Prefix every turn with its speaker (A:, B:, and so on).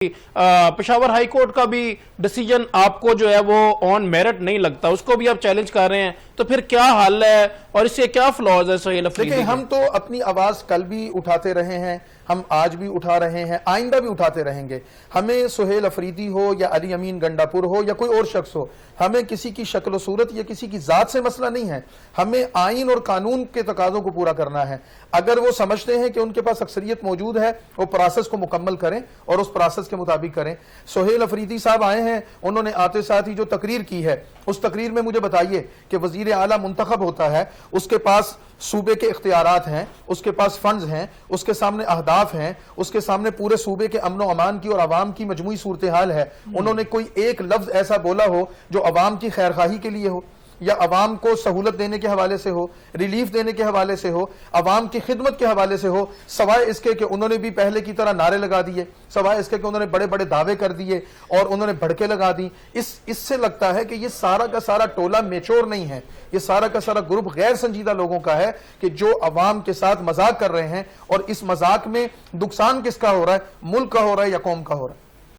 A: Peshawar high court का भी decision आपको जो है वो ऑन मेरिट नहीं लगता, उसको भी आप चैलेंज कर रहे हैं, तो फिर क्या हल है और इससे क्या फ्लॉज है सुहेल अफरीदी?
B: देखिए, हम तो अपनी आवाज कल भी उठाते रहे हैं, हम आज भी उठा रहे हैं, आइंदा भी उठाते रहेंगे। हमें सुहेल अफरीदी हो या अली अमीन गंडापुर हो या कोई और शख्स हो, हमें किसी की शक्ल सूरत या किसी की जात से मसला नहीं है। हमें आइन और कानून के तकाज़ों को पूरा करना है। अगर वो समझते हैं कि उनके पास अक्सरियत मौजूद है, वो प्रोसेस को मुकम्मल करें और उस प्रोसेस के मुताबिक करें। सुहेल अफरीदी साहब आए हैं, उन्होंने आते साथ ही जो तकरीर की है, उस तकरीर में मुझे बताइए कि वजीर आला मुंतखब होता है, उसके पास सूबे के इख्तियारात हैं, उसके पास फंड्स हैं, उसके सामने अहदाफ हैं, उसके सामने पूरे सूबे के अमन व अमान की और अवाम की मजमूई सूरत हाल है। उन्होंने कोई एक लफ्ज ऐसा बोला हो जो अवाम की खैरखाही के लिए हो, या अवाम को सहूलत देने के हवाले से हो, रिलीफ देने के हवाले से हो, अवाम की खिदमत के हवाले से हो, सवाए इसके कि उन्होंने भी पहले की तरह नारे लगा दिए, सवाए इसके कि उन्होंने बड़े बड़े दावे कर दिए और उन्होंने भड़के लगा दी। इससे लगता है कि ये सारा का सारा टोला मेच्योर नहीं है, ये सारा का सारा ग्रुप गैर संजीदा लोगों का है कि जो अवाम के साथ मजाक कर रहे हैं, और इस मजाक में नुकसान किसका हो रहा है? मुल्क का हो रहा है या कौम का हो रहा है?